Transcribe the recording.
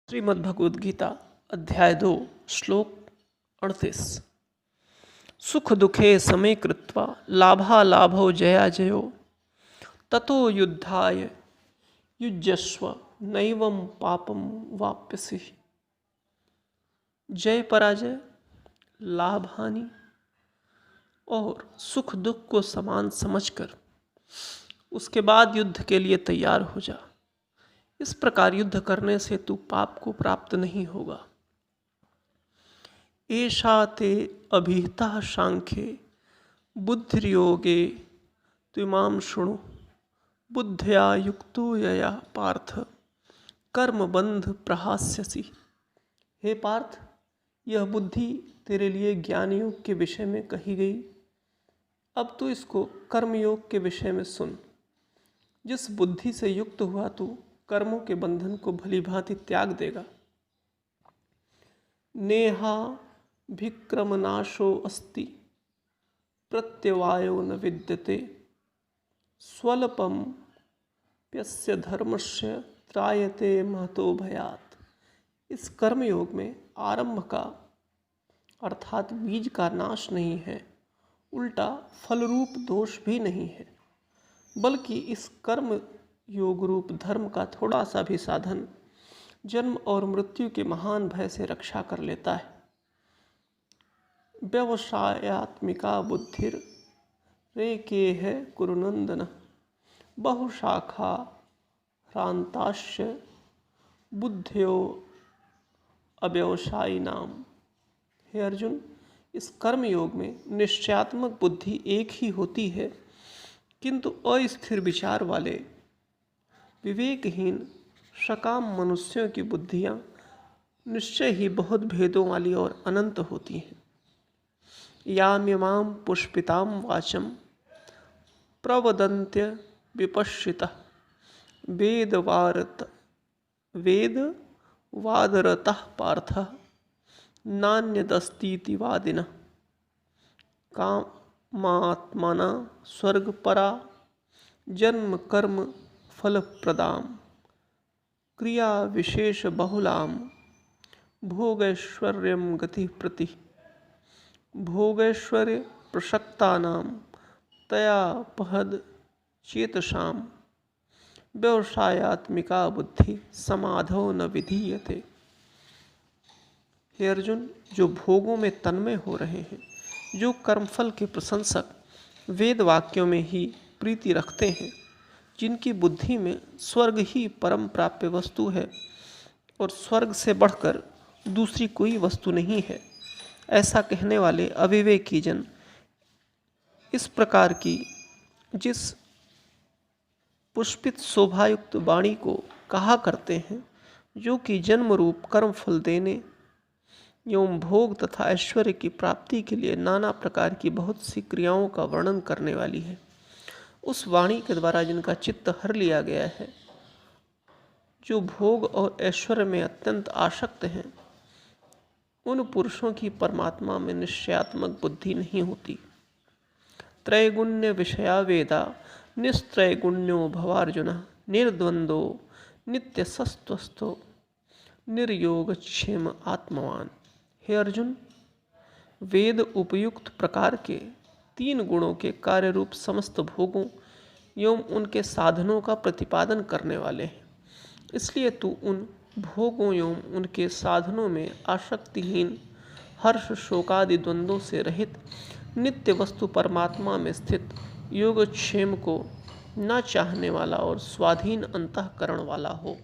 श्रीमद्भगवद गीता अध्याय 2 श्लोक 38। सुख दुखे समे कृत्वा लाभालाभौ जयाजयो ततो युद्धाय युज्यस्व नैवं पापं वाप्यसि। जय पराजय, लाभ हानि और सुख दुख को समान समझकर उसके बाद युद्ध के लिए तैयार हो जा। इस प्रकार युद्ध करने से तू पाप को प्राप्त नहीं होगा। एषा ते अभिहिता सांख्ये बुद्धिर्योगे त्विमां शृणु बुद्ध्या युक्तो यया पार्थ कर्मबंध प्रहास्यसि। हे पार्थ, यह बुद्धि तेरे लिए ज्ञान योग के विषय में कही गई। अब तू इसको कर्मयोग के विषय में सुन। जिस बुद्धि से युक्त हुआ तू कर्मों के बंधन को भली भांति त्याग देगा। नेहा भिक्रमनाशो अस्ति प्रत्यवायो न विद्यते स्वल्पम प्यस्य धर्मस्य त्रायते महतो भयात्। इस कर्मयोग में आरंभ का अर्थात बीज का नाश नहीं है, उल्टा फलरूप दोष भी नहीं है, बल्कि इस कर्म योग रूप धर्म का थोड़ा सा भी साधन जन्म और मृत्यु के महान भय से रक्षा कर लेता है। व्यवसायात्मिका बुद्धिर रेके है कुरुनंदन बहुशाखा ह्रांताश्च बुद्धियो अव्यवसायी नाम। हे अर्जुन, इस कर्म योग में निश्चयात्मक बुद्धि एक ही होती है, किंतु अस्थिर विचार वाले विवेकहीन सकाम मनुष्यों की बुद्धियां निश्चय ही बहुत भेदों वाली और अनंत होती हैं। यामिमां पुष्पितां वाचम प्रवदन्त्य विपश्चितः वेदवादरतः पार्थः नान्यदस्तीति वादिनः कामात्मना स्वर्गपरा जन्म कर्म फलप्रदां क्रिया विशेष बहुलां भोगैश्वर्यं गति प्रति भोगैश्वर्य प्रसक्तानां तयापहद चेतसां व्यवसायात्मिका बुद्धि समाधो न विधीयते। हे अर्जुन, जो भोगों में तन्मय हो रहे हैं, जो कर्मफल के प्रशंसक वेद वाक्यों में ही प्रीति रखते हैं, जिनकी बुद्धि में स्वर्ग ही परम प्राप्य वस्तु है और स्वर्ग से बढ़कर दूसरी कोई वस्तु नहीं है, ऐसा कहने वाले अविवेकी जन इस प्रकार की जिस पुष्पित शोभायुक्त वाणी को कहा करते हैं, जो कि जन्म रूप कर्म फल देने एवं भोग तथा ऐश्वर्य की प्राप्ति के लिए नाना प्रकार की बहुत सी क्रियाओं का वर्णन करने वाली है, उस वाणी के द्वारा जिनका चित्त हर लिया गया है, जो भोग और ऐश्वर्य में अत्यंत आसक्त हैं, उन पुरुषों की परमात्मा में निश्चयात्मक बुद्धि नहीं होती। त्रैगुण्य विषया वेदा निस्त्रैगुण्यो भवार्जुन निर्द्वंदो नित्यसत्वस्थो निर्योगक्षेम आत्मवान। हे अर्जुन, वेद उपयुक्त प्रकार के 3 गुणों के कार्य रूप समस्त भोगों एवं उनके साधनों का प्रतिपादन करने वाले हैं। इसलिए तू उन भोगों एवं उनके साधनों में आसक्तिहीन, हर्ष शोकादि द्वंद्वों से रहित, नित्य वस्तु परमात्मा में स्थित, योगक्षेम को न चाहने वाला और स्वाधीन अंतःकरण वाला हो।